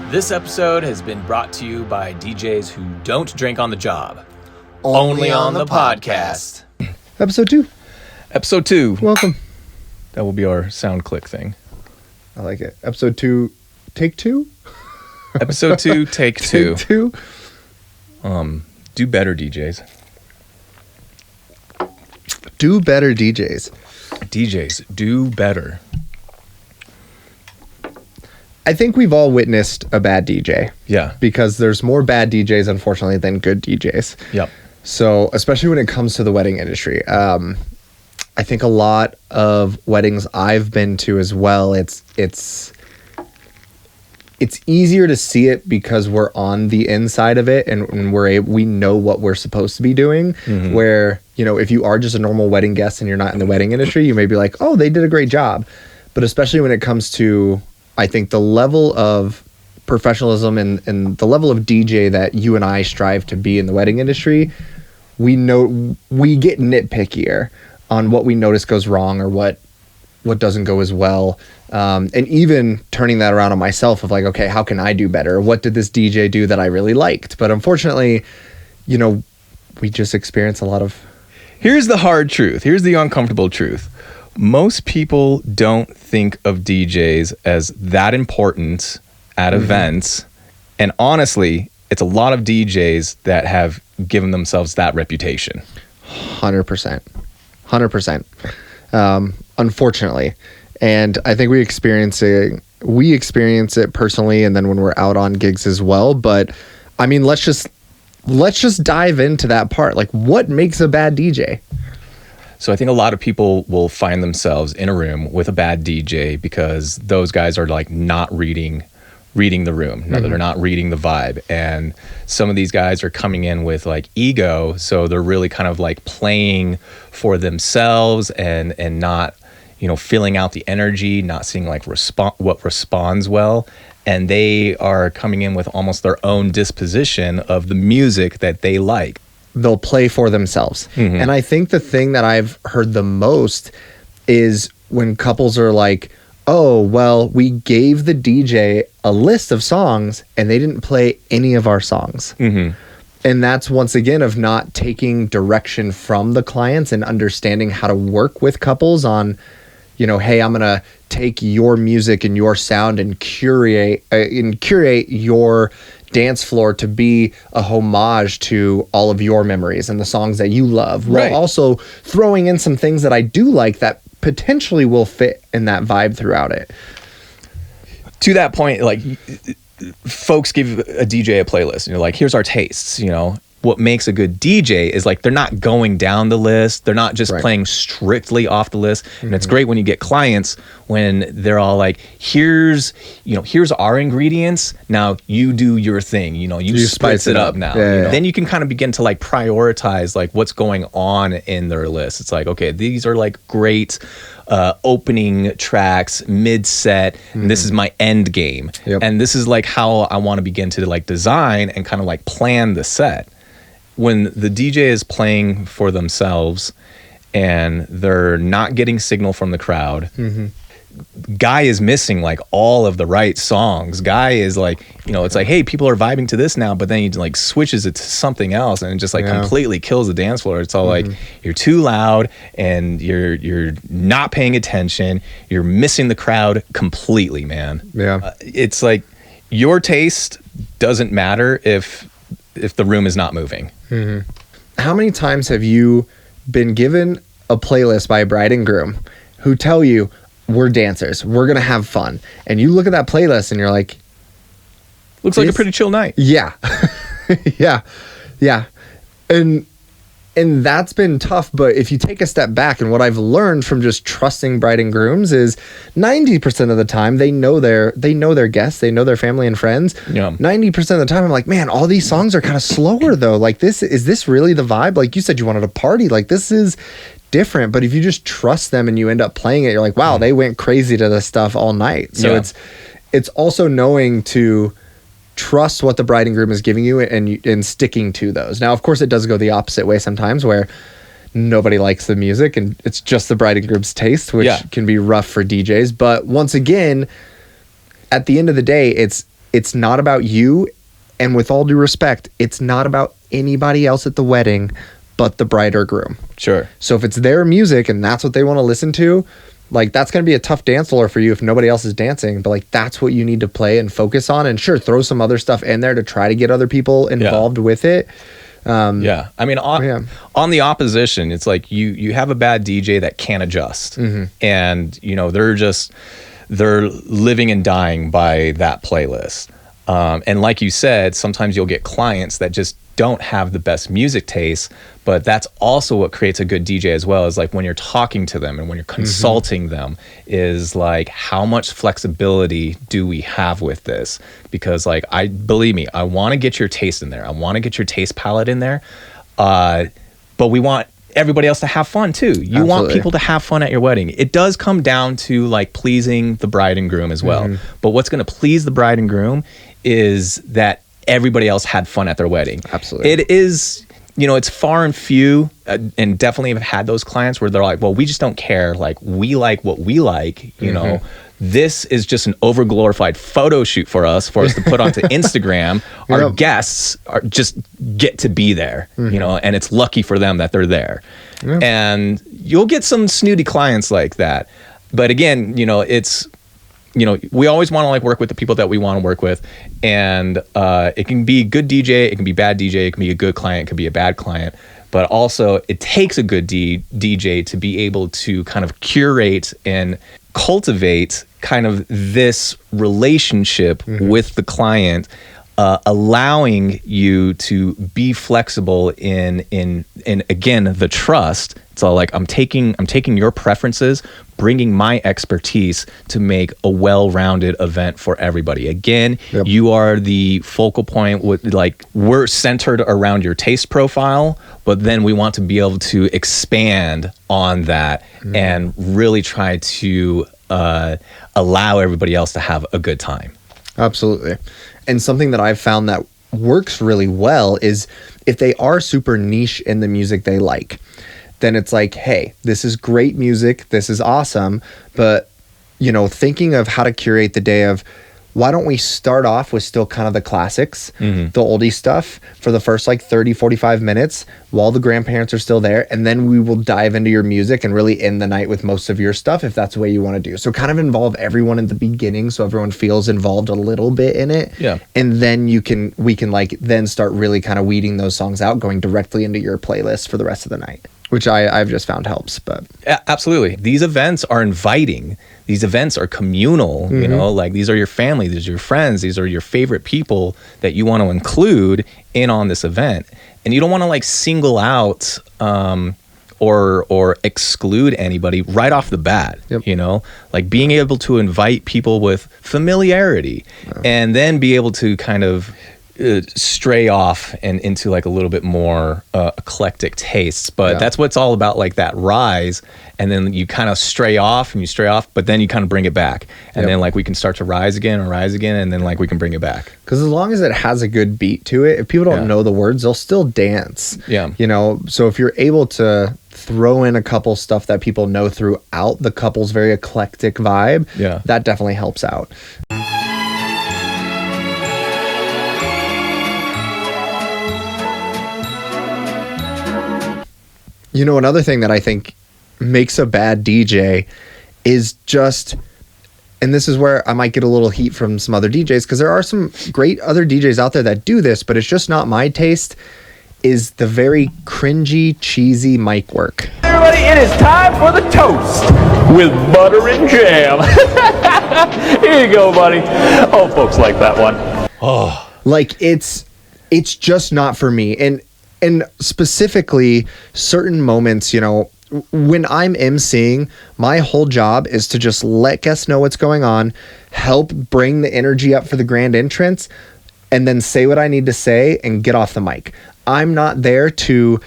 This episode has been brought to you by DJs who don't drink on the job. Only on the podcast. Episode 2. Episode 2. Welcome. That will be our sound click thing. I like it. Episode 2, take 2? Episode 2, take 2. Take 2? Do better, DJs. Do better, DJs. DJs, do better. I think we've all witnessed a bad DJ. Yeah. Because there's more bad DJs, unfortunately, than good DJs. Yep. So, especially when it comes to the wedding industry, I think a lot of weddings I've been to as well, it's easier to see it because we're on the inside of it and we know what we're supposed to be doing. Mm-hmm. Where, you know, if you are just a normal wedding guest and you're not in the wedding industry, you may be like, oh, they did a great job. But especially when it comes to, I think, the level of professionalism and the level of DJ that you and I strive to be in the wedding industry, we know we get nitpickier on what we notice goes wrong or what doesn't go as well. And even turning that around on myself of like, okay, how can I do better? What did this DJ do that I really liked? But unfortunately, you know, we just experience a lot of... Here's the hard truth. Here's the uncomfortable truth. Most people don't think of DJs as that important at events. And honestly, it's a lot of DJs that have given themselves that reputation. 100%. 100%. Unfortunately. And I think we experience it personally, and then when we're out on gigs as well. But I mean, let's just dive into that part. Like, what makes a bad DJ? So I think a lot of people will find themselves in a room with a bad DJ because those guys are like not reading the room. No, they're not reading the vibe. And some of these guys are coming in with like ego, so they're really kind of like playing for themselves and not, you know, filling out the energy, not seeing like what responds well. And they are coming in with almost their own disposition of the music that they like. They'll play for themselves. Mm-hmm. And I think the thing that I've heard the most is when couples are like, oh, well, we gave the DJ a list of songs and they didn't play any of our songs. Mm-hmm. And that's once again of not taking direction from the clients and understanding how to work with couples on, you know, hey, I'm going to take your music and your sound and curate your dance floor to be a homage to all of your memories and the songs that you love, while also throwing in some things that I do like that potentially will fit in that vibe throughout it. To that point, like, folks give a DJ a playlist and you're like, here's our tastes, you know. What makes a good DJ is like they're not going down the list. They're not just playing strictly off the list. And it's great when you get clients when they're all like, here's our ingredients. Now you do your thing. You know, you spice it up now. Yeah, yeah. Then you can kind of begin to like prioritize like what's going on in their list. It's like, okay, these are like great opening tracks, mid set, and this is my end game. Yep. And this is like how I want to begin to like design and kind of like plan the set. When the DJ is playing for themselves and they're not getting signal from the crowd, Guy is missing like all of the right songs. Guy is like, you know, it's like, hey, people are vibing to this now, but then he like switches it to something else and it just like completely kills the dance floor. It's all like, you're too loud and you're not paying attention. You're missing the crowd completely, man. Yeah. It's like your taste doesn't matter if the room is not moving. How many times have you been given a playlist by a bride and groom who tell you, we're dancers, we're going to have fun. And you look at that playlist and you're like... Looks like a pretty chill night. Yeah. Yeah. And that's been tough, but if you take a step back, and what I've learned from just trusting bride and grooms is 90% of the time they know their guests, they know their family and friends. Yeah. 90% of the time I'm like, man, all these songs are kind of slower though. Like is this really the vibe? Like you said you wanted a party. Like this is different, but if you just trust them and you end up playing it, you're like, wow, they went crazy to this stuff all night. So it's also knowing to trust what the bride and groom is giving you and sticking to those. Now, of course, it does go the opposite way sometimes where nobody likes the music and it's just the bride and groom's taste, which can be rough for DJs. But once again, at the end of the day, it's it's not about you. And with all due respect, it's not about anybody else at the wedding but the bride or groom. Sure. So if it's their music and that's what they want to listen to, like, that's going to be a tough dance floor for you if nobody else is dancing. But like, that's what you need to play and focus on. And sure, throw some other stuff in there to try to get other people involved with it. I mean, on the opposition, it's like you have a bad DJ that can't adjust, and you know they're living and dying by that playlist. And like you said, sometimes you'll get clients that just don't have the best music taste, but that's also what creates a good DJ as well, is like when you're talking to them and when you're consulting them, is like, how much flexibility do we have with this? Because like, believe me, I want to get your taste in there. I want to get your taste palette in there. But we want everybody else to have fun too. You want people to have fun at your wedding. It does come down to like pleasing the bride and groom as well. But what's going to please the bride and groom is that everybody else had fun at their wedding. Absolutely. It is, you know, it's far and few, and definitely have had those clients where they're like, well, we just don't care. Like, we like what we like, you know. This is just an overglorified photo shoot for us to put onto Instagram. Our guests are just get to be there, you know, and it's lucky for them that they're there. And you'll get some snooty clients like that. But again, you know, we always want to like work with the people that we want to work with, and it can be good DJ, it can be bad DJ, it can be a good client, it can be a bad client, but also it takes a good DJ to be able to kind of curate and cultivate kind of this relationship with the client, allowing you to be flexible in again, the trust. It's all like, I'm taking your preferences, bringing my expertise to make a well-rounded event for everybody. Again, you are the focal point. With like, we're centered around your taste profile, but then we want to be able to expand on that and really try to allow everybody else to have a good time. Absolutely. And something that I've found that works really well is if they are super niche in the music they like, then it's like, hey, this is great music, this is awesome, but, you know, thinking of how to curate the day of, why don't we start off with still kind of the classics, the oldie stuff for the first like 30, 45 minutes while the grandparents are still there. And then we will dive into your music and really end the night with most of your stuff, if that's the way you want to do. So kind of involve everyone in the beginning, so everyone feels involved a little bit in it. Yeah. And then we can like then start really kind of weeding those songs out, going directly into your playlist for the rest of the night, which I've just found helps. But yeah, absolutely. These events are inviting. These events are communal, you know, like these are your family, these are your friends, these are your favorite people that you want to include in on this event. And you don't want to like single out or exclude anybody right off the bat, you know, like being able to invite people with familiarity and then be able to kind of stray off and into like a little bit more eclectic tastes, but that's what it's all about, like that rise, and then you kind of stray off, but then you kind of bring it back, and then like we can start to rise again, and then like we can bring it back. Because as long as it has a good beat to it, if people don't know the words, they'll still dance. You know, so if you're able to throw in a couple stuff that people know throughout the couple's very eclectic vibe, that definitely helps out. You know, another thing that I think makes a bad DJ is just, and this is where I might get a little heat from some other DJs, because there are some great other DJs out there that do this, but it's just not my taste, is the very cringy, cheesy mic work. Everybody, it is time for the toast with butter and jam. Here you go, buddy. Oh, folks like that one. Oh, like it's just not for me. And specifically certain moments, you know, when I'm emceeing, my whole job is to just let guests know what's going on, help bring the energy up for the grand entrance, and then say what I need to say and get off the mic. I'm not there to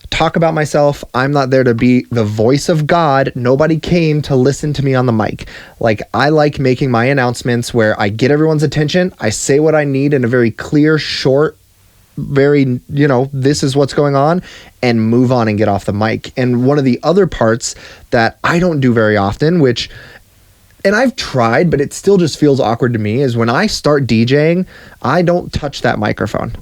talk about myself. I'm not there to be the voice of God. Nobody came to listen to me on the mic. Like, I like making my announcements where I get everyone's attention. I say what I need in a very clear, short, very, you know, this is what's going on, and move on and get off the mic. And one of the other parts that I don't do very often, which and I've tried, but it still just feels awkward to me, is when I start DJing, I don't touch that microphone.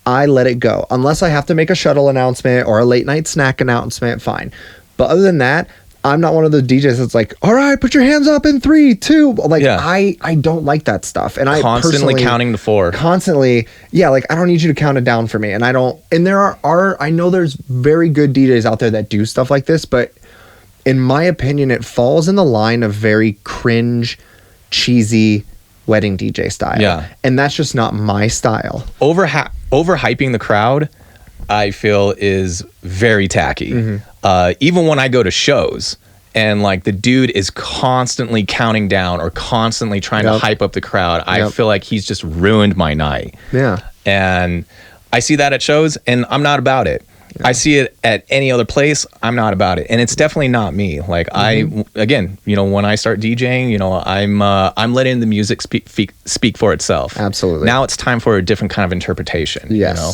I let it go. Unless I have to make a shuttle announcement or a late night snack announcement, fine. But other than that, I'm not one of the DJs that's like, all right, put your hands up in 3, 2. Like, I don't like that stuff. And I constantly counting to 4. Constantly. Yeah. Like, I don't need you to count it down for me. And I don't, and there are I know there's very good DJs out there that do stuff like this, but in my opinion, it falls in the line of very cringe, cheesy wedding DJ style. Yeah. And that's just not my style. Overhyping the crowd, I feel, is very tacky. Even when I go to shows and like the dude is constantly counting down or constantly trying to hype up the crowd, I feel like he's just ruined my night. Yeah. And I see that at shows and I'm not about it. I see it at any other place, I'm not about it. And it's definitely not me. Like again, you know, when I start DJing, you know, I'm letting the music speak for itself. Absolutely. Now it's time for a different kind of interpretation. Yes. You know?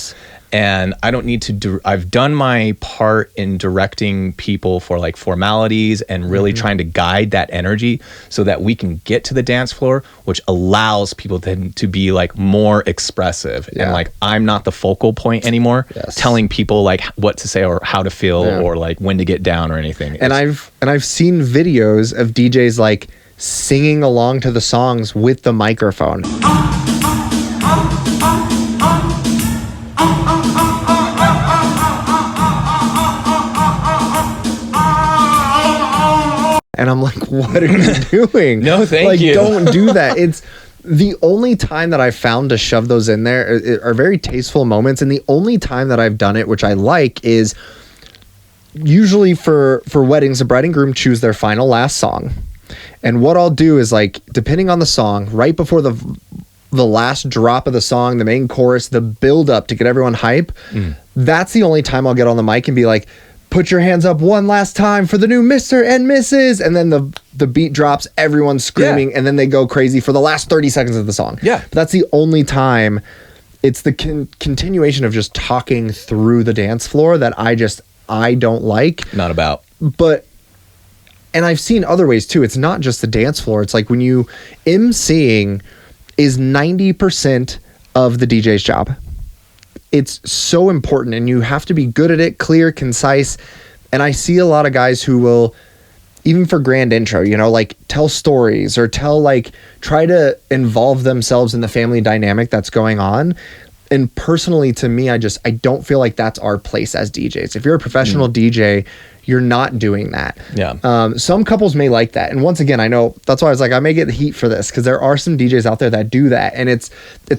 And I don't need to I've done my part in directing people for like formalities and really trying to guide that energy so that we can get to the dance floor, which allows people then to be like more expressive. And like, I'm not the focal point anymore, telling people like what to say or how to feel or like when to get down or anything. And I've seen videos of DJs like singing along to the songs with the microphone. And I'm like, what are you doing? No, thank you. Don't do that. It's the only time that I've found to shove those in there are very tasteful moments. And the only time that I've done it, which I like, is usually for weddings, the bride and groom choose their final last song. And what I'll do is, like, depending on the song, right before the last drop of the song, the main chorus, the build up to get everyone hype, that's the only time I'll get on the mic and be like, put your hands up one last time for the new Mr. and Mrs. And then the beat drops, everyone's screaming, and then they go crazy for the last 30 seconds of the song. Yeah. But that's the only time. It's the continuation of just talking through the dance floor that I don't like. Not about. But, and I've seen other ways too. It's not just the dance floor. It's like when you emceeing is 90% of the DJ's job. It's so important and you have to be good at it, clear, concise. And I see a lot of guys who will, even for grand intro, you know, like tell stories or try to involve themselves in the family dynamic that's going on. And personally, to me, I don't feel like that's our place as DJs. If you're a professional DJ, you're not doing that. Yeah. Some couples may like that. And once again, I know that's why I was like, I may get heat for this because there are some DJs out there that do that. And it's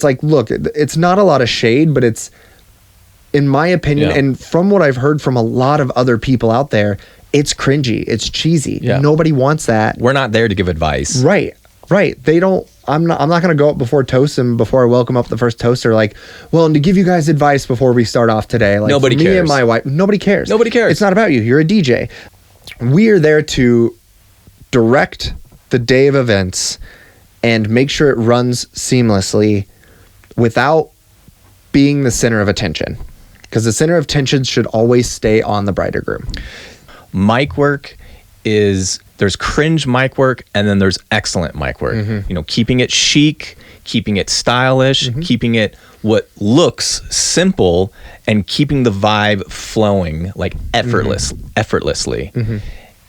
like, look, it's not a lot of shade, but it's, in my opinion, and from what I've heard from a lot of other people out there, it's cringy. It's cheesy. Yeah. Nobody wants that. We're not there to give advice. Right. They don't. I'm not going to go up before toast and before I welcome up the first toaster. Like, well, and to give you guys advice before we start off today. Like, nobody cares. Me and my wife. Nobody cares. Nobody cares. It's not about you. You're a DJ. We are there to direct the day of events and make sure it runs seamlessly without being the center of attention. Because the center of attention should always stay on the bride or groom. Mic work there's cringe mic work and then there's excellent mic work. You know, keeping it chic, keeping it stylish, keeping it what looks simple and keeping the vibe flowing like effortlessly.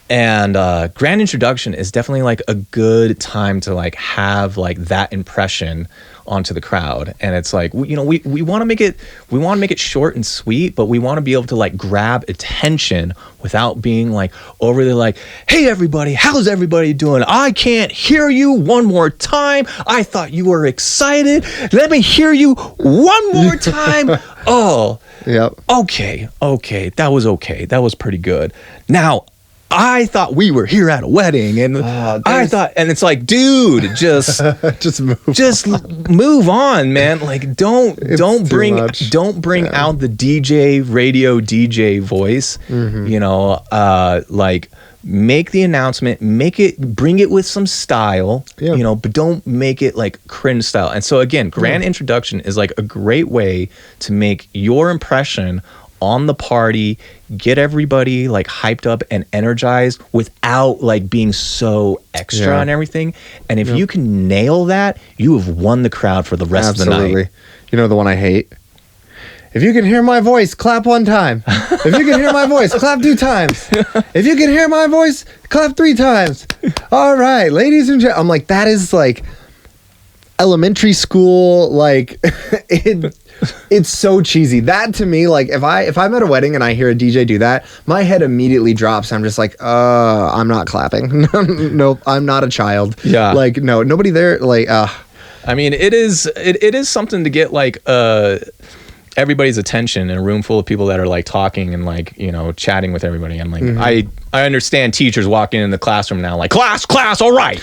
And grand introduction is definitely like a good time to like have like that impression onto the crowd. And it's like, you know, we want to make it short and sweet, but we want to be able to like grab attention without being like overly like, hey everybody, how's everybody doing? I can't hear you one more time. I thought you were excited. Let me hear you one more time. Oh, yep. Okay. That was pretty good. Now, I thought we were here at a wedding and and it's like, dude, just move on, man. Like don't bring out the radio DJ voice, you know, like make the announcement, bring it with some style, you know, but don't make it like cringe style. And so again, grand introduction is like a great way to make your impression on the party, get everybody like hyped up and energized without like being so extra on everything. And if you can nail that, you have won the crowd for the rest of the night. You know the one I hate? If you can hear my voice, clap 1 time. If you can hear my voice, clap 2 times. If you can hear my voice, clap 3 times. All right, ladies and gentlemen. I'm like, that is like elementary school. Like, it's so cheesy. That to me, like, if I'm at a wedding and I hear a DJ do that, my head immediately drops. I'm just like, I'm not clapping. Nope, I'm not a child. Yeah. Like, no, nobody there. Like, I mean, it is something to get like everybody's attention in a room full of people that are like talking and like, you know, chatting with everybody. I'm like, I understand teachers walking in the classroom now like class, all right.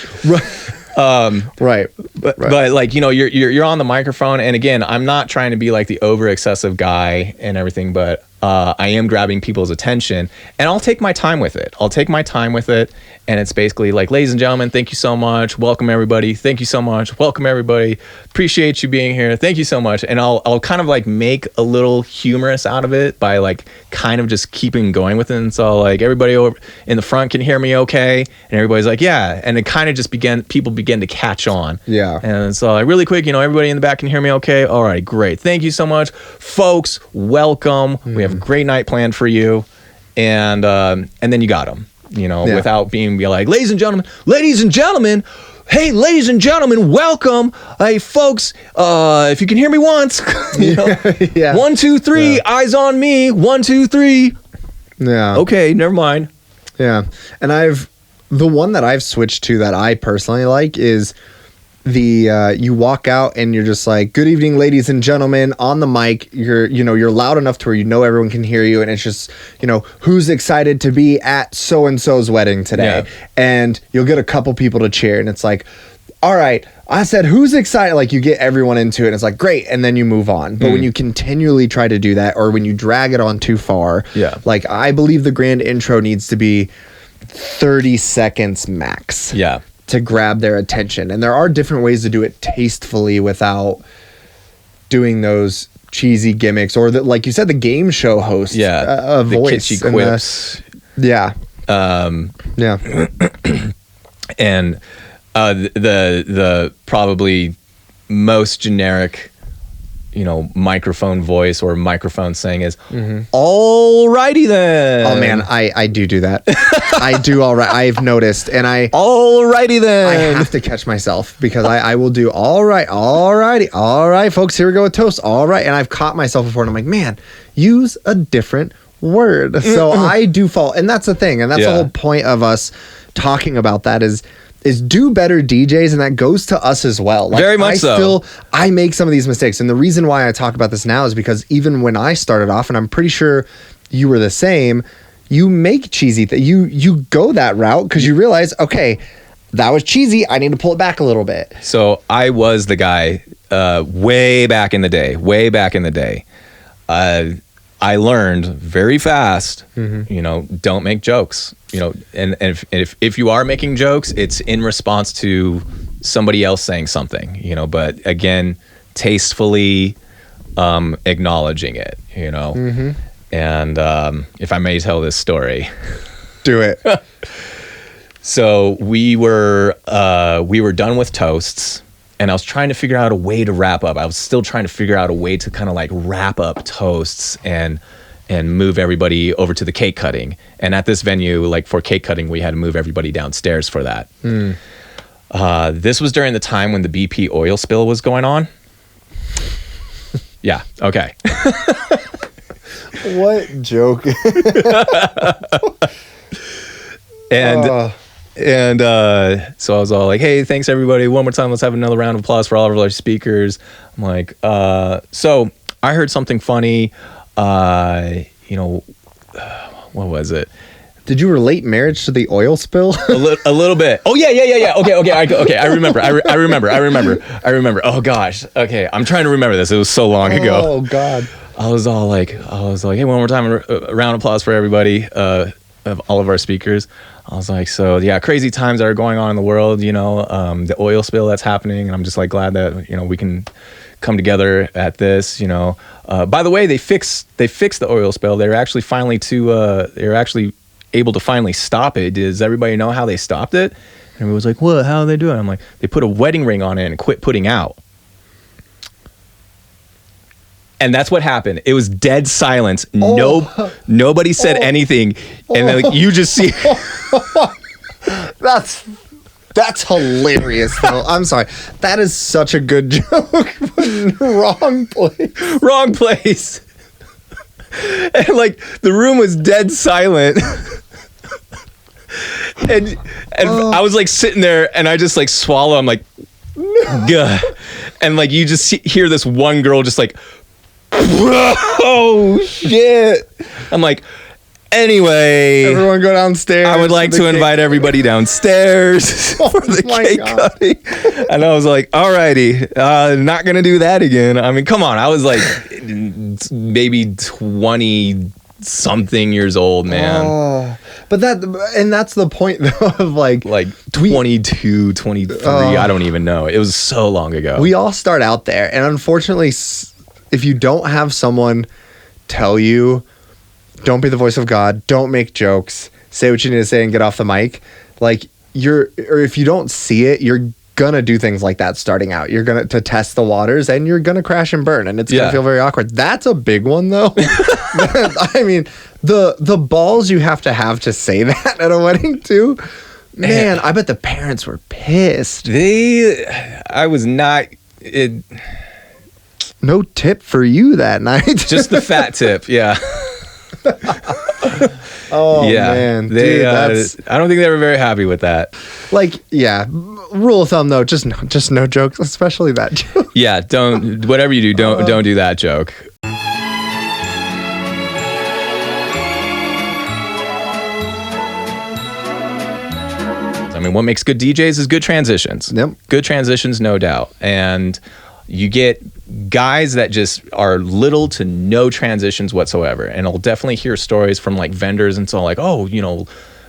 Right. But like, you know, you're on the microphone, and again, I'm not trying to be like the over excessive guy and everything, but I am grabbing people's attention, and I'll take my time with it. And it's basically like, ladies and gentlemen, thank you so much. Welcome everybody. Thank you so much. Welcome everybody. Appreciate you being here. Thank you so much. And I'll kind of like make a little humorous out of it by like kind of just keeping going with it. And so like everybody over in the front can hear me okay. And everybody's like, yeah. And it kind of just people began to catch on. Yeah. And so like really quick, you know, everybody in the back can hear me okay. All right, great. Thank you so much. Folks, welcome. We have a great night planned for you. And then you got them. You know, without being like, ladies and gentlemen, hey, ladies and gentlemen, welcome. Hey, folks, if you can hear me once, you know, 1, 2, 3, eyes on me, 1, 2, 3. Yeah. Okay, never mind. Yeah. And the one that I've switched to that I personally like is you walk out and you're just like, good evening, ladies and gentlemen, on the mic. You're loud enough to where you know everyone can hear you, and it's just, you know, who's excited to be at so and so's wedding today. And you'll get a couple people to cheer, and it's like, all right, I said who's excited, like you get everyone into it, and it's like great, and then you move on. But when you continually try to do that, or when you drag it on too far, like I believe the grand intro needs to be 30 seconds max. To grab their attention. And there are different ways to do it tastefully without doing those cheesy gimmicks, or like you said, the game show host the voice kitschy quips. And the probably most generic, you know, microphone voice or microphone saying is, alrighty then. Oh man, I do that. I do all right. I've noticed, and alrighty then. I have to catch myself because I will do all right, folks, here we go with toast. All right. And I've caught myself before, and I'm like, man, use a different word. So I do fall. And that's the thing. And that's the whole point of us talking about that is do better DJs, and that goes to us as well. Like, very much so. I make some of these mistakes, and the reason why I talk about this now is because even when I started off, and I'm pretty sure you were the same, you make cheesy you go that route because you realize, okay, that was cheesy, I need to pull it back a little bit. So I was the guy way back in the day. I learned very fast, you know, don't make jokes, you know, and if you are making jokes, it's in response to somebody else saying something, you know, but again, tastefully acknowledging it, you know. And if I may tell this story. Do it. So we were done with toasts, and I was trying to figure out a way to wrap up. I was still trying to figure out a way to kind of like wrap up toasts and move everybody over to the cake cutting. And at this venue, like for cake cutting, we had to move everybody downstairs for that. This was during the time when the BP oil spill was going on. Yeah. Okay. What joke? And so I was all like, hey, thanks everybody. One more time, let's have another round of applause for all of our speakers. I'm like, so I heard something funny. You know, what was it? Did you relate marriage to the oil spill? a little bit. Oh yeah. Okay. I remember. Oh gosh. Okay. I'm trying to remember this. It was so long ago. Oh God. I was like, hey, one more time, a round of applause for everybody. all of our speakers. I was like, so yeah, crazy times that are going on in the world, you know, the oil spill that's happening, and I'm just like glad that, you know, we can come together at this, you know. By the way, they fixed the oil spill. They're actually they're actually able to finally stop it. Does everybody know how they stopped it? And everyone was like, what? How do they do it? I'm like, they put a wedding ring on it and quit putting out. And that's what happened. It was dead silence. Nobody said anything. And then like, you just see. That's hilarious, though. I'm sorry. That is such a good joke. Wrong place. Wrong place. And like the room was dead silent. and I was like sitting there and I just like swallow. I'm like, gah. And like you just hear this one girl just like, oh shit. I'm like, anyway, everyone go downstairs. I would like to invite everybody downstairs for the cake cutting. And I was like, alrighty, not gonna do that again. I mean, come on. I was like maybe 20 something years old, man. But that's the point though of like 22, 23. I don't even know. It was so long ago. We all start out there, and unfortunately, if you don't have someone tell you, don't be the voice of God, don't make jokes, say what you need to say and get off the mic, like or if you don't see it, you're gonna do things like that starting out. You're gonna to test the waters and you're gonna crash and burn, and it's gonna feel very awkward. That's a big one though. I mean, the balls you have to say that at a wedding too. Man, I bet the parents were pissed. I was not it. No tip for you that night. Just the fat tip, yeah. Oh yeah, man, dude, I don't think they were very happy with that. Like, yeah, rule of thumb though, just no jokes, especially that joke. Yeah, don't whatever you do, don't do that joke. I mean, what makes good DJs is good transitions. Yep. Good transitions, no doubt. And you get guys that just are little to no transitions whatsoever. And I'll definitely hear stories from like vendors and so like, oh, you know,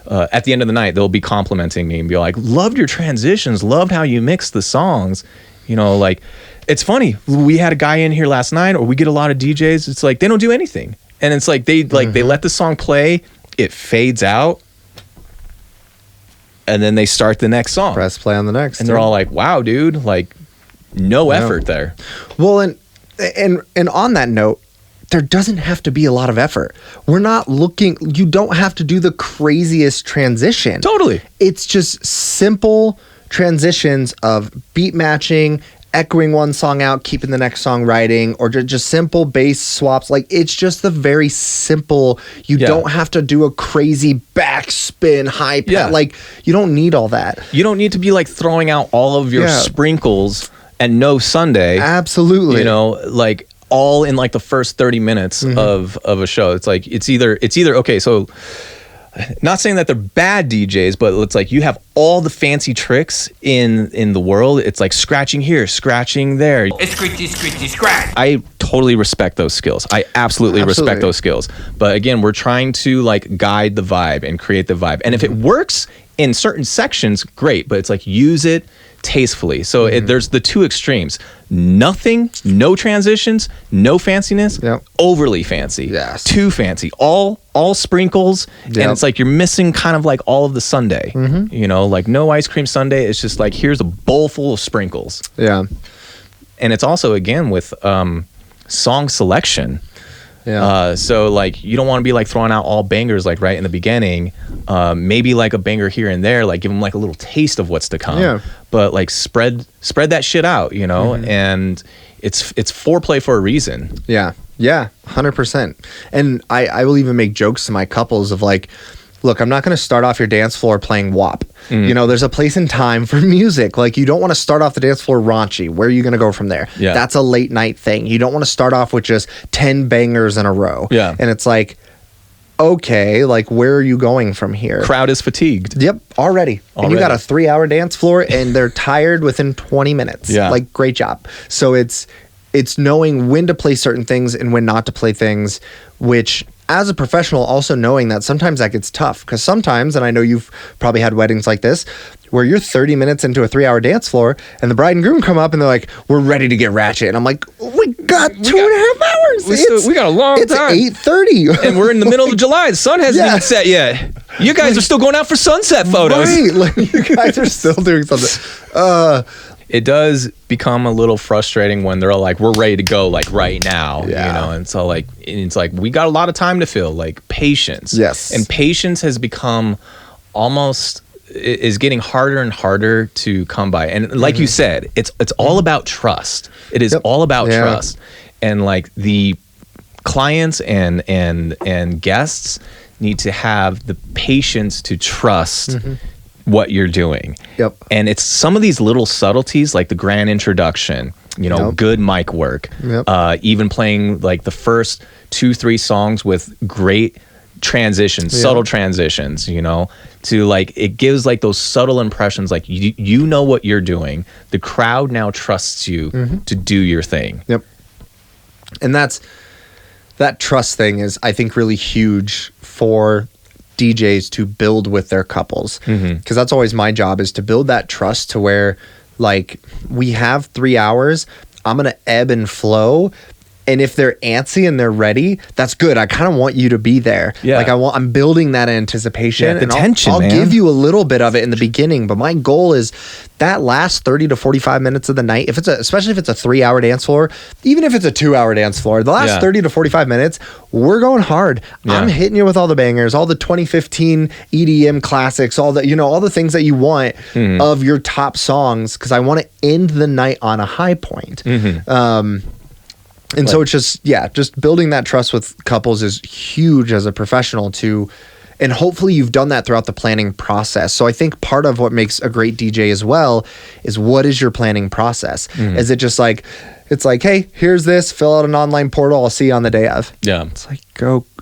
at the end of the night, they'll be complimenting me and be like, loved your transitions, loved how you mix the songs. You know, like, it's funny. We had a guy in here last night, or we get a lot of DJs. It's like, they don't do anything. And it's like, they let the song play, it fades out, and then they start the next song. Press play on the next. And they're all like, wow, dude, like, no effort there. Well, and on that note, there doesn't have to be a lot of effort. We're not looking, you don't have to do the craziest transition. Totally. It's just simple transitions of beat matching, echoing one song out, keeping the next song riding, or just simple bass swaps. Like, it's just the very simple, you don't have to do a crazy backspin high pat. Yeah. Like, you don't need all that. You don't need to be like throwing out all of your sprinkles and no Sunday. Absolutely. You know, like all in like the first 30 minutes of a show. It's like, it's either, okay, so not saying that they're bad DJs, but it's like you have all the fancy tricks in the world. It's like scratching here, scratching there. It's scratchy, scratchy, scratch. I totally respect those skills. I absolutely respect those skills. But again, we're trying to like guide the vibe and create the vibe. And if it works in certain sections, great. But it's like, use it tastefully. So there's the two extremes. Nothing, no transitions, no fanciness, overly fancy, too fancy, all sprinkles, and it's like you're missing kind of like all of the sundae. You know, like no ice cream sundae. It's just like, here's a bowl full of sprinkles. Yeah. And it's also, again, with song selection. Yeah. So like, you don't want to be like throwing out all bangers like right in the beginning. Maybe like a banger here and there, like give them like a little taste of what's to come. Yeah. But like spread that shit out, you know. And it's foreplay for a reason. Yeah. Yeah. 100%. And I will even make jokes to my couples of like, look, I'm not going to start off your dance floor playing WAP. You know, there's a place and time for music. Like, you don't want to start off the dance floor raunchy. Where are you going to go from there? Yeah. That's a late night thing. You don't want to start off with just 10 bangers in a row. Yeah. And it's like, okay, like, where are you going from here? Crowd is fatigued. Yep, already. And you got a 3-hour dance floor and they're tired within 20 minutes. Yeah. Like, great job. So it's knowing when to play certain things and when not to play things, which as a professional, also knowing that sometimes that gets tough, because sometimes, and I know you've probably had weddings like this, where you're 30 minutes into a 3-hour dance floor and the bride and groom come up and they're like, we're ready to get ratchet. And I'm like, we got 2.5 hours. We got a long time. It's 8:30. And we're in the middle of July. The sun hasn't even set yet. You guys are still going out for sunset photos. Right. Like, you guys are still doing something. It does become a little frustrating when they're all like, we're ready to go, like right now, you know? And so like, it's like, we got a lot of time to fill, like patience. Yes. And patience has become is getting harder and harder to come by. And like you said, it's all about trust. It is all about trust. And like the clients and guests need to have the patience to trust what you're doing. Yep. And it's some of these little subtleties, like the grand introduction, you know, good mic work, even playing like the first 2-3 songs with great transitions, subtle transitions, you know, to like, it gives like those subtle impressions, like you know what you're doing. The crowd now trusts you to do your thing. Yep. And that trust thing is, I think, really huge for DJs to build with their couples, because that's always my job, is to build that trust to where, like, we have 3 hours, I'm gonna ebb and flow, and if they're antsy and they're ready, that's good. I kind of want you to be there. Like I'm building that anticipation. The tension, I'll give you a little bit of it in the beginning, but my goal is that last 30 to 45 minutes of the night, especially if it's a 3-hour dance floor, even if it's a 2-hour dance floor, the last 30 to 45 minutes, we're going hard. I'm hitting you with all the bangers, all the 2015 EDM classics, all the, you know, all the things that you want of your top songs, because I want to end the night on a high point. And so it's just building that trust with couples is huge as a professional to, and hopefully you've done that throughout the planning process. So I think part of what makes a great DJ as well is, what is your planning process? Is it just like, it's like, hey, here's this, fill out an online portal, I'll see you on the day of. Yeah. It's like,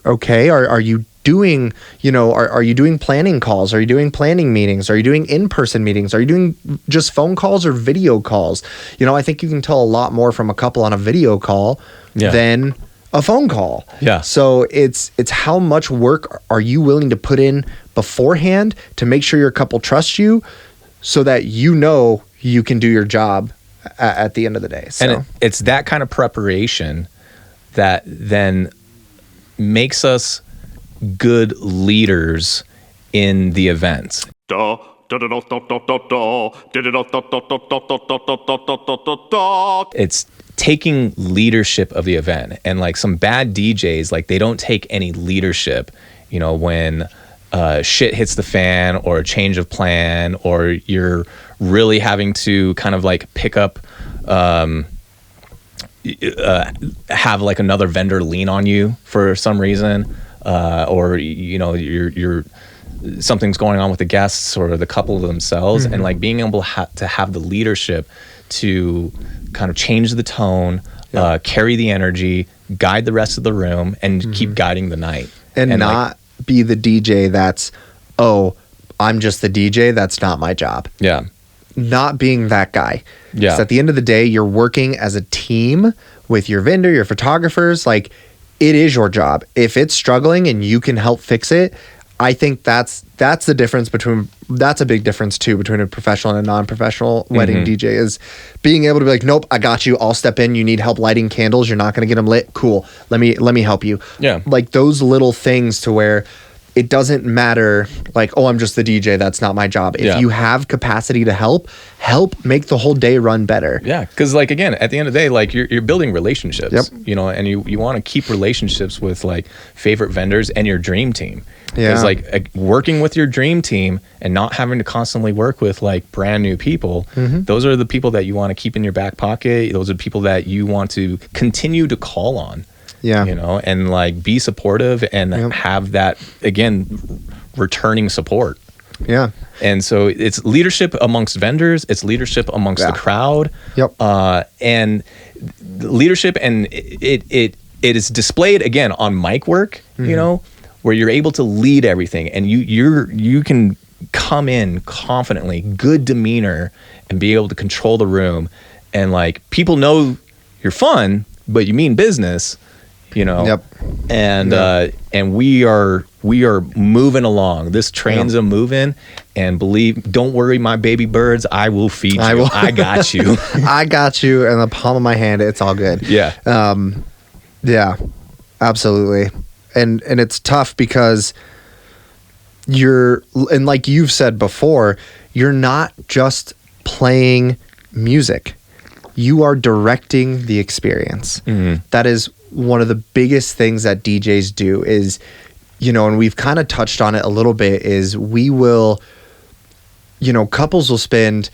okay, are you doing, you know, are you doing planning calls? Are you doing planning meetings? Are you doing in-person meetings? Are you doing just phone calls or video calls? You know, I think you can tell a lot more from a couple on a video call than a phone call. Yeah. So it's how much work are you willing to put in beforehand to make sure your couple trusts you, so that you know you can do your job at the end of the day. So. And it's that kind of preparation that then makes us good leaders in the event. It's taking leadership of the event. And like some bad DJs, like they don't take any leadership, you know, when shit hits the fan, or a change of plan, or you're really having to kind of like pick up have like another vendor lean on you for some reason, or you know, you're something's going on with the guests or the couple themselves, and like being able to have the leadership to kind of change the tone, carry the energy, guide the rest of the room, and keep guiding the night, and not like, be the DJ that's, oh, I'm just the DJ, that's not my job. Yeah. Not being that guy. Yeah. So at the end of the day, you're working as a team with your vendor, your photographers. Like, it is your job. If it's struggling and you can help fix it, I think that's the difference between, that's a big difference too, between a professional and a non-professional wedding DJ, is being able to be like, nope, I got you. I'll step in. You need help lighting candles. You're not going to get them lit. Cool. Let me help you. Yeah. Like those little things to where it doesn't matter, like, oh, I'm just the DJ, that's not my job. If you have capacity to help make the whole day run better. Yeah, because like, again, at the end of the day, like you're building relationships, you know, and you want to keep relationships with like favorite vendors and your dream team. Because like working with your dream team and not having to constantly work with like brand new people, those are the people that you want to keep in your back pocket. Those are people that you want to continue to call on. Yeah. You know, and like be supportive and have that, again, returning support. Yeah. And so it's leadership amongst vendors, it's leadership amongst the crowd. Yep. And leadership, and it is displayed again on mic work, you know, where you're able to lead everything, and you can come in confidently, good demeanor, and be able to control the room, and like people know you're fun, but you mean business. you know. Yep. And we are moving along. This train's a moving, and don't worry, my baby birds, I will feed you. I got you. I got you in the palm of my hand. It's all good. Yeah. Yeah, absolutely. And it's tough because and like you've said before, you're not just playing music. You are directing the experience. Mm-hmm. That is one of the biggest things that DJs do is, you know, and we've kind of touched on it a little bit, is we will, you know, couples will spend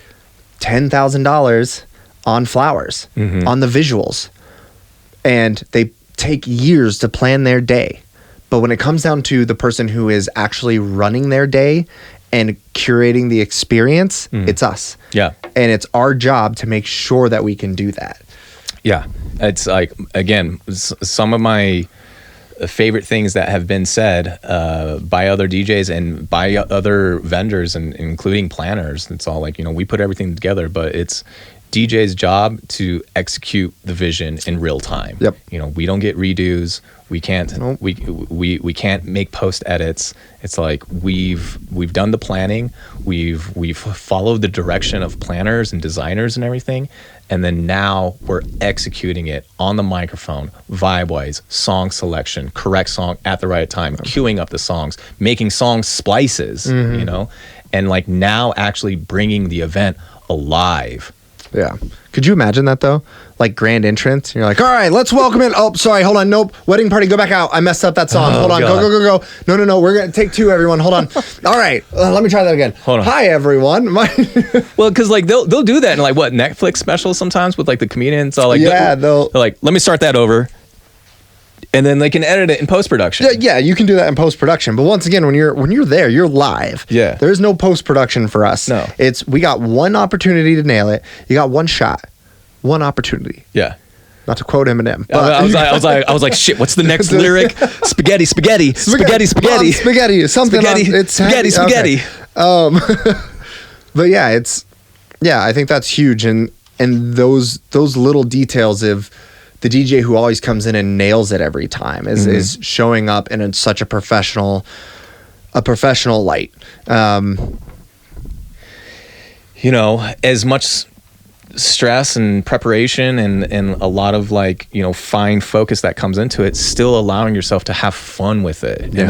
$10,000 on flowers, on the visuals, and they take years to plan their day. But when it comes down to the person who is actually running their day and curating the experience, it's us. Yeah. And it's our job to make sure that we can do that. Yeah. It's like, again, some of my favorite things that have been said by other DJs and by other vendors, and including planners. It's all like, you know, we put everything together, but it's DJ's job to execute the vision in real time. Yep. You know, we don't get redos. We can't. Nope. We can't make post edits. It's like we've done the planning. We've followed the direction of planners and designers and everything, and then now we're executing it on the microphone, vibe-wise, song selection, correct song at the right time, queuing up the songs, making song splices. You know, and like now actually bringing the event alive. Yeah. Could you imagine that though? Like grand entrance. You're like, all right, let's welcome in. Oh, sorry. Hold on. Nope. Wedding party. Go back out. I messed up that song. Hold on. God. Go. No. We're going to take two, everyone. Hold on. All right. Let me try that again. Hold on. Hi, everyone. Well, because like they'll do that in like what Netflix specials sometimes with like the comedians. All like, they're like, let me start that over. And then they can edit it in post-production. Yeah, you can do that in post-production. But once again, when you're there, you're live. Yeah. There's no post-production for us. No. We got one opportunity to nail it. You got one shot. One opportunity. Yeah. Not to quote Eminem. But I was like, shit, what's the next lyric? Spaghetti. Spaghetti. Something. Spaghetti. Okay. But yeah, I think that's huge. And those little details of the DJ who always comes in and nails it every time is showing up in such a professional light. You know, as much stress and preparation and a lot of like, you know, fine focus that comes into it, still allowing yourself to have fun with it. Yeah. And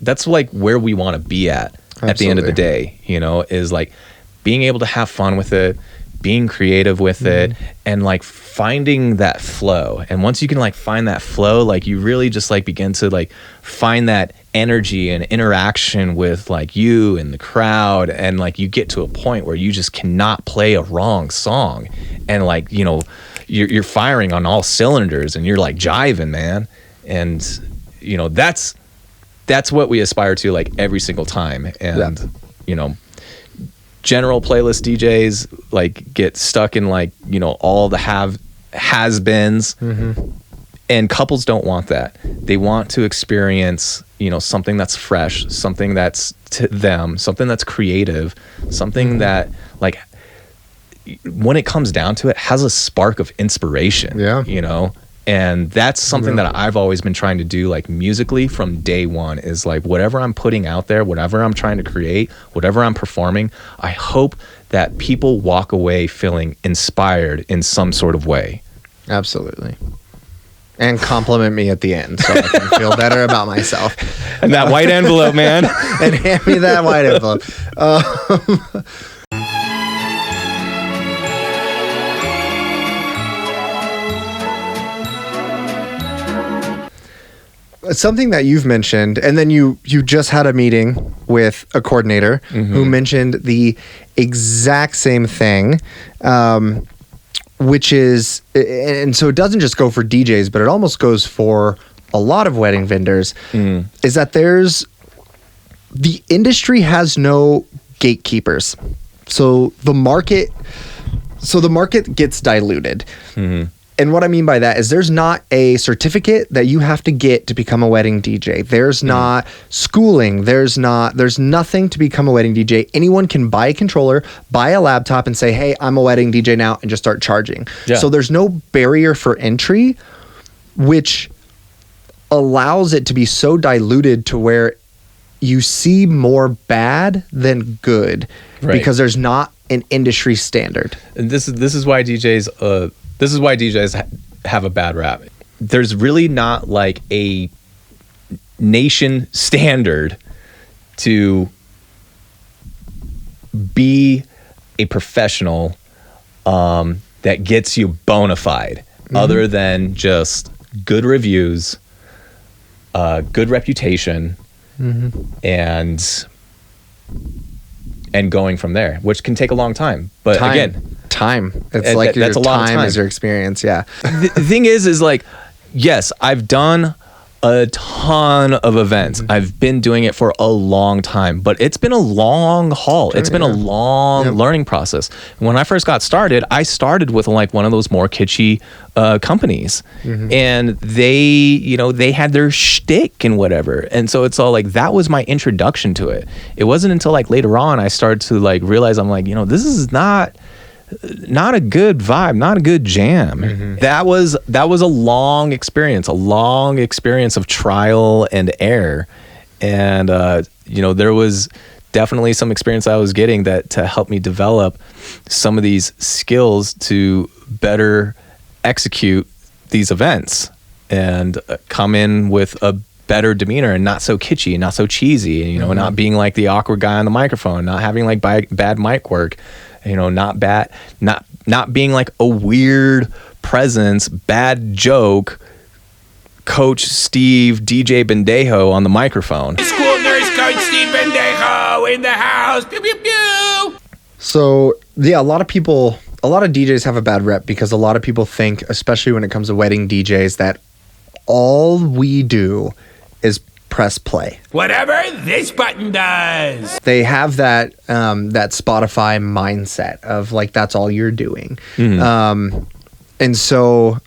that's like where we want to be at the end of the day, you know, is like being able to have fun with it, being creative with it, and like finding that flow. And once you can like find that flow, like you really just like begin to like find that energy and interaction with like you and the crowd, and like you get to a point where you just cannot play a wrong song, and like, you know, you're firing on all cylinders and you're like jiving, man. And you know, that's what we aspire to like every single time. And you know, general playlist DJs like get stuck in like, you know, all the has-beens, and couples don't want that. They want to experience, you know, something that's fresh, something that's to them, something that's creative, something that like when it comes down to it has a spark of inspiration. Yeah. You know, and that's something that I've always been trying to do, like musically from day one, is like whatever I'm putting out there, whatever I'm trying to create, whatever I'm performing, I hope that people walk away feeling inspired in some sort of way. Absolutely. And compliment me at the end so I can feel better about myself. And that white envelope, man. And hand me that white envelope. Something that you've mentioned, and then you just had a meeting with a coordinator who mentioned the exact same thing, which is, and so it doesn't just go for DJs, but it almost goes for a lot of wedding vendors, is that the industry has no gatekeepers. So the market gets diluted. And what I mean by that is there's not a certificate that you have to get to become a wedding DJ. There's not schooling. There's nothing to become a wedding DJ. Anyone can buy a controller, buy a laptop, and say, hey, I'm a wedding DJ now, and just start charging. Yeah. So there's no barrier for entry, which allows it to be so diluted to where you see more bad than good, because there's not an industry standard. And this is why DJs have a bad rap. There's really not like a nation standard to be a professional that gets you bona fide, other than just good reviews, good reputation, and going from there, which can take a long time. But time. It's like that's a lot of time. Is your experience. Yeah. The thing is like, yes, I've done a ton of events. I've been doing it for a long time, but it's been a long haul. It's been a long learning process. When I first got started, I started with like one of those more kitschy companies, and they had their shtick and whatever. And so it's all like, that was my introduction to it. It wasn't until like later on I started to like realize, I'm like, this is not a good vibe, not a good jam. That was a long experience of trial and error. And, there was definitely some experience I was getting that to help me develop some of these skills to better execute these events and come in with a better demeanor and not so kitschy and not so cheesy, not being like the awkward guy on the microphone, not having like bad mic work. Not being like a weird presence, bad joke, Coach Steve DJ Bendejo on the microphone. School nurse Coach Steve Bendejo in the house. Pew, pew, pew. So yeah, a lot of DJs have a bad rep because a lot of people think, especially when it comes to wedding DJs, that all we do is press play. Whatever this button does. They have that Spotify mindset of like, that's all you're doing. And so,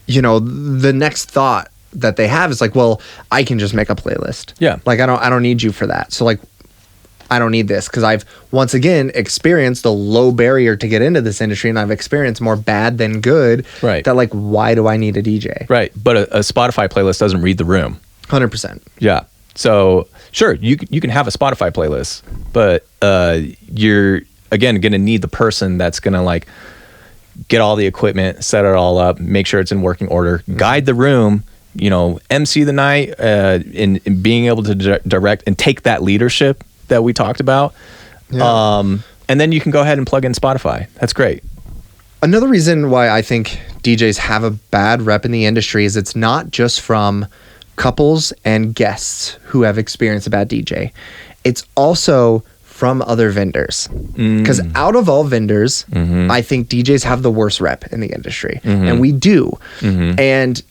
the next thought that they have is like, well, I can just make a playlist. Yeah. Like I don't need you for that. So like, I don't need this because I've once again experienced a low barrier to get into this industry, and I've experienced more bad than good. Right. That like, why do I need a DJ? Right. But a Spotify playlist doesn't read the room. 100%. Yeah. So sure, you can have a Spotify playlist, but you're again going to need the person that's going to like get all the equipment, set it all up, make sure it's in working order, guide the room, MC the night, in being able to direct and take that leadership that we talked about. Yeah. And then you can go ahead and plug in Spotify. That's great. Another reason why I think DJs have a bad rep in the industry is it's not just from couples and guests who have experienced a bad DJ. It's also from other vendors. Because out of all vendors, I think DJs have the worst rep in the industry. And we do. And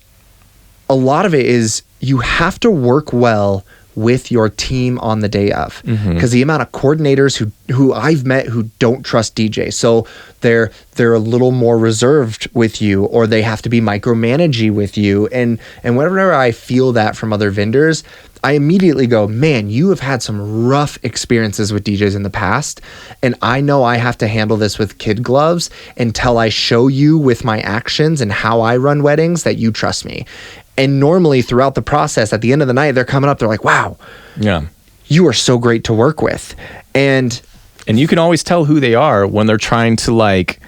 a lot of it is you have to work well with your team on the day of, because the amount of coordinators who I've met who don't trust DJ, so they're a little more reserved with you, or they have to be micromanagey with you, and whenever I feel that from other vendors, I immediately go, man, you have had some rough experiences with DJs in the past, and I know I have to handle this with kid gloves until I show you with my actions and how I run weddings that you trust me. And normally throughout the process, at the end of the night, they're coming up, they're like, wow, yeah, you are so great to work with. And you can always tell who they are when they're trying to like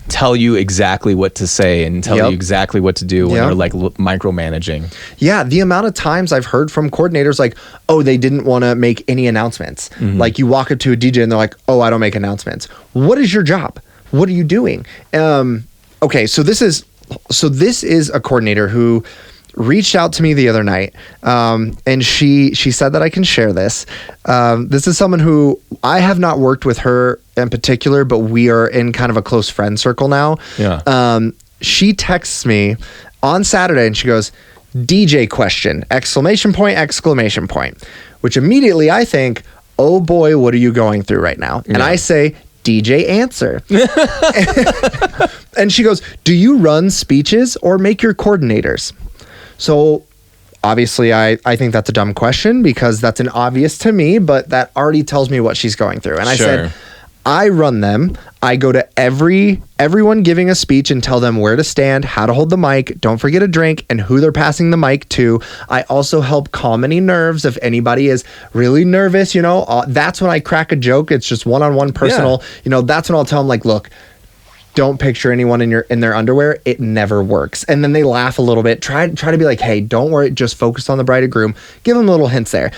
tell you exactly what to say and tell you exactly what to do when they're like micromanaging. Yeah, the amount of times I've heard from coordinators like, oh, they didn't want to make any announcements. Like you walk up to a DJ and they're like, oh, I don't make announcements. What is your job? What are you doing? Okay, so this is a coordinator who reached out to me the other night, and she said that I can share this. This is someone who I have not worked with her in particular, but we are in kind of a close friend circle now. Yeah. She texts me on Saturday and she goes, DJ question, exclamation point, exclamation point, which immediately I think, oh boy, what are you going through right now? And I say, DJ answer. And she goes, do you run speeches or make your coordinators? So obviously I think that's a dumb question because that's an obvious to me, but that already tells me what she's going through. And I said, I run them. I go to everyone giving a speech and tell them where to stand, how to hold the mic, don't forget a drink, and who they're passing the mic to. I also help calm any nerves if anybody is really nervous, you know. That's when I crack a joke. It's just one-on-one personal. Yeah. You know, that's when I'll tell them, like, look, don't picture anyone in their underwear. It never works. And then they laugh a little bit. Try to be like, hey, don't worry, just focus on the bride and groom. Give them little hints there.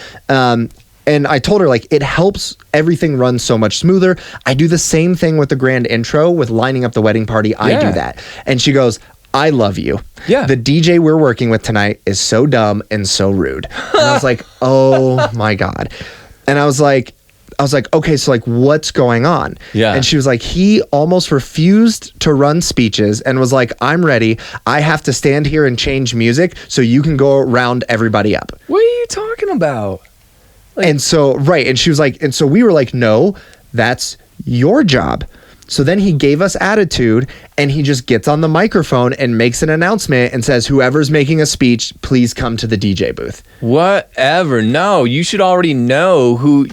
And I told her, like, it helps everything run so much smoother. I do the same thing with the grand intro with lining up the wedding party. I do that. And she goes, I love you. Yeah. The DJ we're working with tonight is so dumb and so rude. And I was like, oh my God. And I was like, okay, so like, what's going on? Yeah. And she was like, he almost refused to run speeches and was like, I'm ready. I have to stand here and change music so you can go round everybody up. What are you talking about? Like, and so, right. And she was like, and so we were like, no, that's your job. So then he gave us attitude and he just gets on the microphone and makes an announcement and says, whoever's making a speech, please come to the DJ booth. Whatever. No, you should already know who...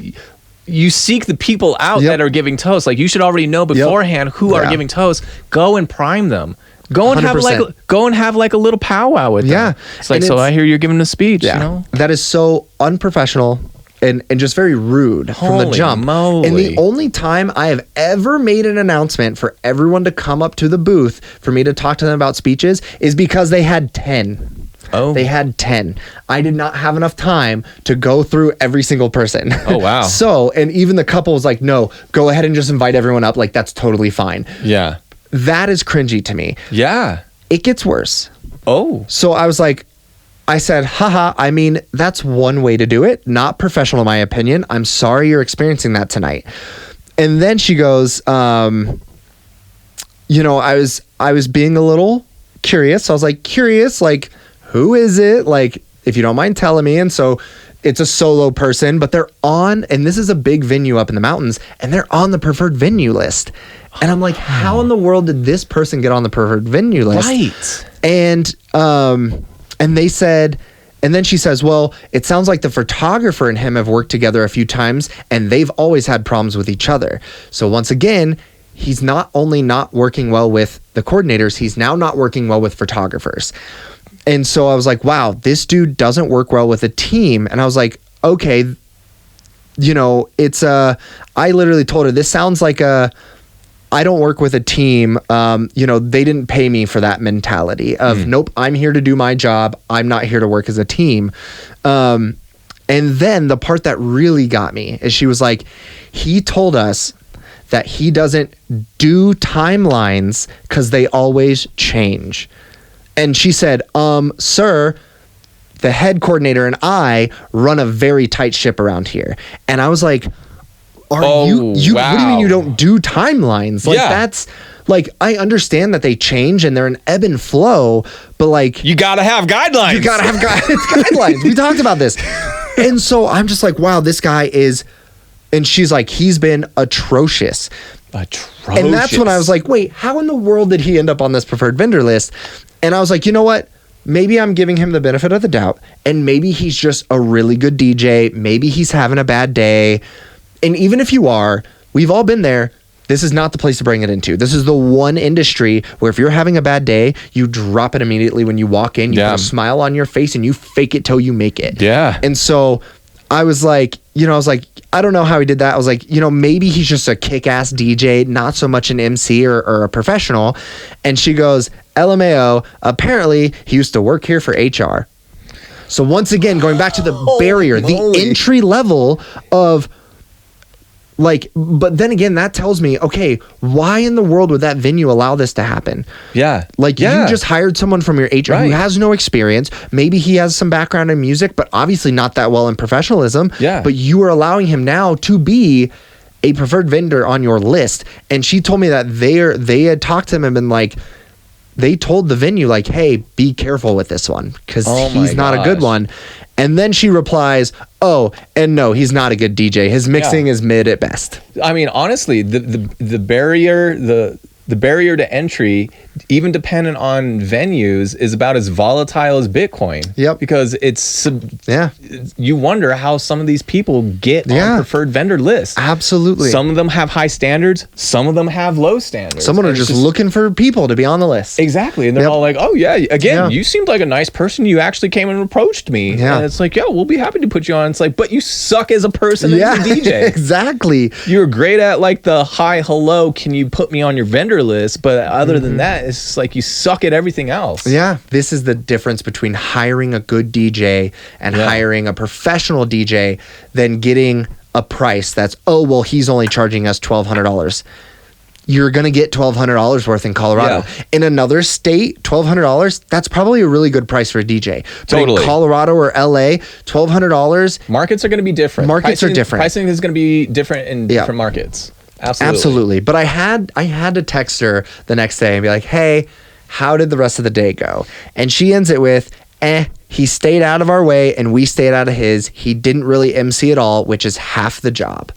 You seek the people out that are giving toast. Like, you should already know beforehand who are giving toast. Go and prime them. Go and 100%. have like a little powwow with them. It's like, so I hear you're giving a speech. You know, that is so unprofessional and just very rude from the jump. Moly. And the only time I have ever made an announcement for everyone to come up to the booth for me to talk to them about speeches is because they had 10. Oh. They had 10. I did not have enough time to go through every single person. Oh, wow. So, and even the couple was like, no, go ahead and just invite everyone up. Like, that's totally fine. Yeah. That is cringy to me. Yeah. It gets worse. Oh. So I was like, I said, haha, I mean, that's one way to do it. Not professional, in my opinion. I'm sorry you're experiencing that tonight. And then she goes, you know, I was being a little curious. So I was like, curious, like, who is it? Like, if you don't mind telling me. And so it's a solo person, but they're on, and this is a big venue up in the mountains, and they're on the preferred venue list. And I'm like, how in the world did this person get on the preferred venue list? Right. And they said, and then she says, well, it sounds like the photographer and him have worked together a few times, and they've always had problems with each other. So once again, he's not only not working well with the coordinators, he's now not working well with photographers. And so I was like, wow, this dude doesn't work well with a team. And I was like, okay, you know, I literally told her, this sounds like I don't work with a team. You know, they didn't pay me for that mentality of, nope, I'm here to do my job. I'm not here to work as a team. And then the part that really got me is she was like, he told us that he doesn't do timelines because they always change. And she said, sir, the head coordinator and I run a very tight ship around here. And I was like, what do you mean you don't do timelines? Like, that's like, I understand that they change and they're an ebb and flow, but like, you gotta have guidelines. You gotta have guidelines. We talked about this. And so I'm just like, wow, this guy is, and she's like, he's been atrocious. And that's when I was like, wait, how in the world did he end up on this preferred vendor list? And I was like, you know what? Maybe I'm giving him the benefit of the doubt. And maybe he's just a really good DJ. Maybe he's having a bad day. And even if you are, we've all been there. This is not the place to bring it into. This is the one industry where if you're having a bad day, you drop it immediately when you walk in. You put a smile on your face and you fake it till you make it. Yeah. And so I was like, I don't know how he did that. I was like, maybe he's just a kick-ass DJ, not so much an MC or a professional. And she goes, LMAO, apparently he used to work here for HR. So once again, going back to the barrier, the entry level of like, but then again, that tells me, okay, why in the world would that venue allow this to happen? Yeah. Like, you just hired someone from your HR who has no experience. Maybe he has some background in music, but obviously not that well in professionalism. Yeah. But you are allowing him now to be a preferred vendor on your list. And she told me that they had talked to him and been like, they told the venue, like, hey, be careful with this one because he's not a good one. And then she replies, oh, and no, he's not a good DJ. His mixing is mid at best. I mean, honestly, the barrier, the barrier to entry, even dependent on venues, is about as volatile as Bitcoin. Yep. Because you wonder how some of these people get on preferred vendor lists. Absolutely. Some of them have high standards. Some of them have low standards. Someone are just looking for people to be on the list. Exactly. And they're all like, oh yeah, again, you seemed like a nice person. You actually came and approached me. Yeah. And it's like, we'll be happy to put you on. It's like, but you suck as a person and as a DJ. Exactly. You're great at like the hi, hello, can you put me on your vendor list? But other than that, it's just like you suck at everything else. Yeah. This is the difference between hiring a good DJ and hiring a professional DJ than getting a price that's, he's only charging us $1,200. You're going to get $1,200 worth in Colorado. Yeah. In another state, $1,200, that's probably a really good price for a DJ. But Totally. in Colorado or LA, $1,200. Markets are going to be different. Markets are different. Pricing is going to be different in different markets. Absolutely. But I had to text her the next day and be like, hey, how did the rest of the day go? And she ends it with, he stayed out of our way and we stayed out of his. He didn't really MC at all, which is half the job.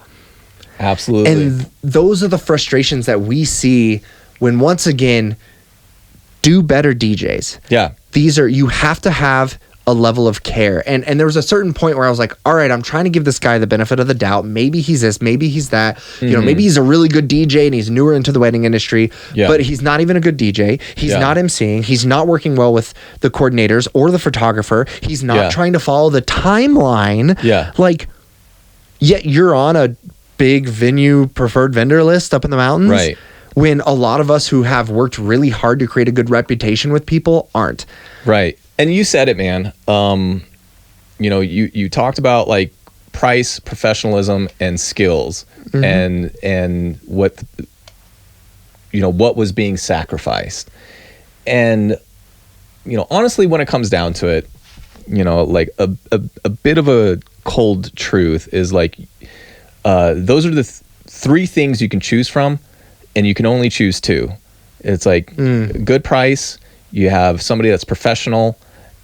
Absolutely. And those are the frustrations that we see when, once again, do better DJs. Yeah. You have to have a level of care. And there was a certain point where I was like, all right, I'm trying to give this guy the benefit of the doubt. Maybe he's this, maybe he's that. You know, maybe he's a really good DJ and he's newer into the wedding industry, but he's not even a good DJ. He's not MCing. He's not working well with the coordinators or the photographer. He's not trying to follow the timeline. Yeah. Like, yet you're on a big venue preferred vendor list up in the mountains. Right. When a lot of us who have worked really hard to create a good reputation with people aren't. Right. And you said it, man. You talked about like price, professionalism, and skills, and what was being sacrificed. And honestly, when it comes down to it, like a bit of a cold truth is like, those are the three things you can choose from, and you can only choose two. It's like good price, you have somebody that's professional,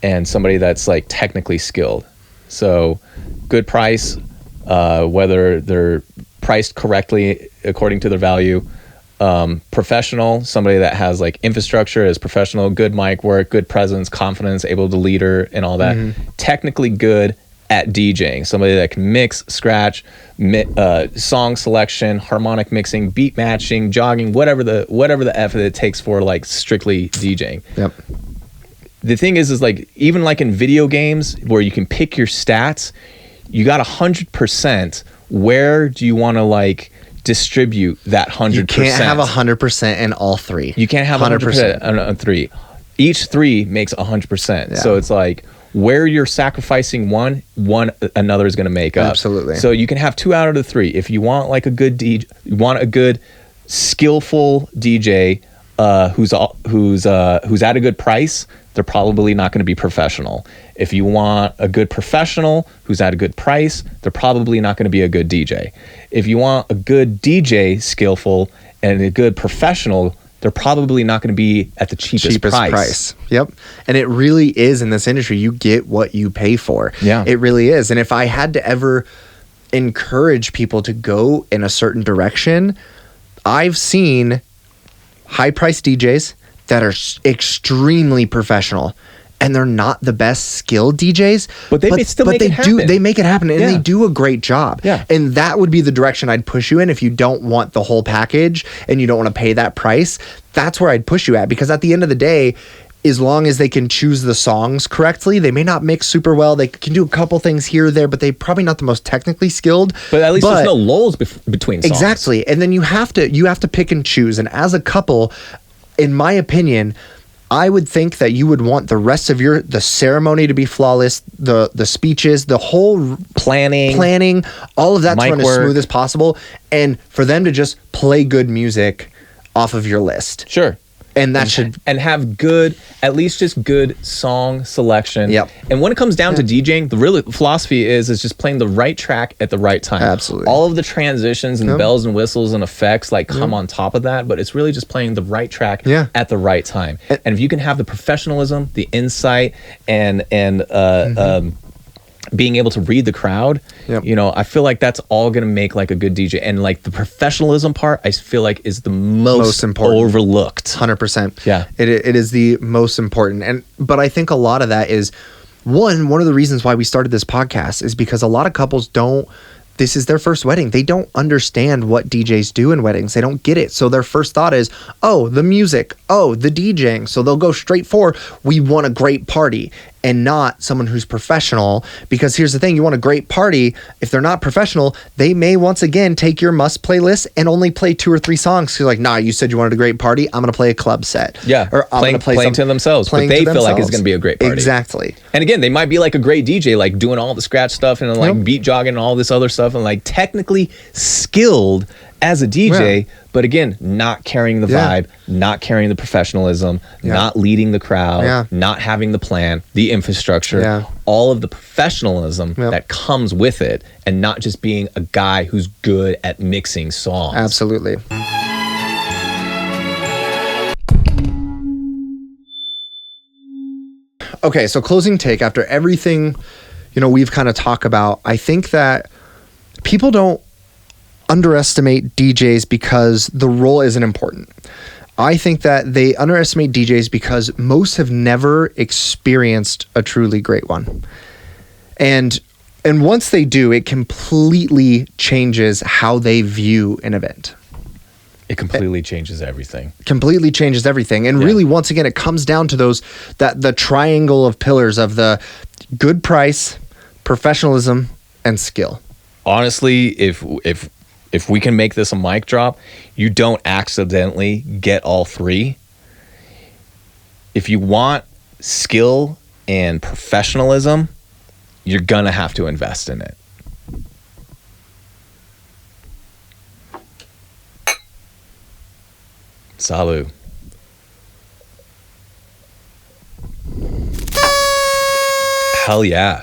and somebody that's like technically skilled. So good price, whether they're priced correctly according to their value. Professional, somebody that has like infrastructure, is professional, good mic work, good presence, confidence, able to leader and all that. Technically good at DJing, somebody that can mix, scratch, song selection, harmonic mixing, beat matching, jogging, whatever the effort it takes for like strictly DJing. Yep. The thing is like, even like in video games where you can pick your stats, you got 100%. Where do you want to like distribute that 100%? You can't have 100% in all three. You can't have 100% on three. Each three makes 100%. Yeah. So it's like, where you're sacrificing one another is going to make up. Absolutely. So you can have 2 out of the 3. If you want like a good you want a good skillful DJ who's at a good price, they're probably not going to be professional. If you want a good professional who's at a good price, they're probably not going to be a good DJ. If you want a good DJ skillful and a good professional, they're probably not going to be at the cheapest price. Yep. And it really is in this industry. You get what you pay for. Yeah. It really is. And if I had to ever encourage people to go in a certain direction, I've seen high-priced DJs that are extremely professional, and they're not the best skilled DJs, but they still make it happen. They make it happen, and they do a great job. Yeah. And that would be the direction I'd push you in if you don't want the whole package and you don't want to pay that price. That's where I'd push you at, because at the end of the day, as long as they can choose the songs correctly, they may not mix super well. They can do a couple things here or there, but they're probably not the most technically skilled. But at least there's no lulls between songs. Exactly. And then you have to pick and choose. And as a couple, in my opinion, I would think that you would want the rest of the ceremony to be flawless, the speeches, the whole planning, all of that to run as smooth as possible, and for them to just play good music off of your list. Sure. And have good, at least just good song selection. Yep. And when it comes down to DJing, the real philosophy is just playing the right track at the right time. Absolutely. All of the transitions and bells and whistles and effects come on top of that, but it's really just playing the right track at the right time. And if you can have the professionalism, the insight, and being able to read the crowd, Yep. you know, I feel like that's all going to make like a good DJ. And like the professionalism part, I feel like is the most important. overlooked. 100%. Yeah. It is the most important. But I think a lot of that is one of the reasons why we started this podcast is because a lot of couples this is their first wedding. They don't understand what DJs do in weddings. They don't get it. So their first thought is, oh, the music, oh, the DJing. So they'll go straight for, we want a great party, and not someone who's professional. Because here's the thing, you want a great party. If they're not professional, they may once again take your must playlist and only play 2 or 3 songs. You're like, nah, you said you wanted a great party. I'm going to play a club set. Yeah. Or I'm going to play playing to themselves, but they feel like it's going to be a great party. Exactly. And again, they might be like a great DJ, like doing all the scratch stuff and like Yep. beat jogging and all this other stuff and like technically skilled as a DJ, Yeah. but again, not carrying the Yeah. vibe, not carrying the professionalism, Yeah. not leading the crowd, Yeah. not having the plan, the infrastructure, Yeah. all of the professionalism Yep. that comes with it, and not just being a guy who's good at mixing songs. Absolutely. Okay, so closing take after everything, we've kind of talked about, I think that people don't underestimate DJs because the role isn't important. I think that they underestimate DJs because most have never experienced a truly great one. And once they do, it completely changes how they view an event. It completely changes everything. Completely changes everything. And really, once again, it comes down to the triangle of pillars of the good price, professionalism, and skill. Honestly, if we can make this a mic drop, you don't accidentally get all 3. If you want skill and professionalism, you're gonna have to invest in it. Salud. Hell yeah.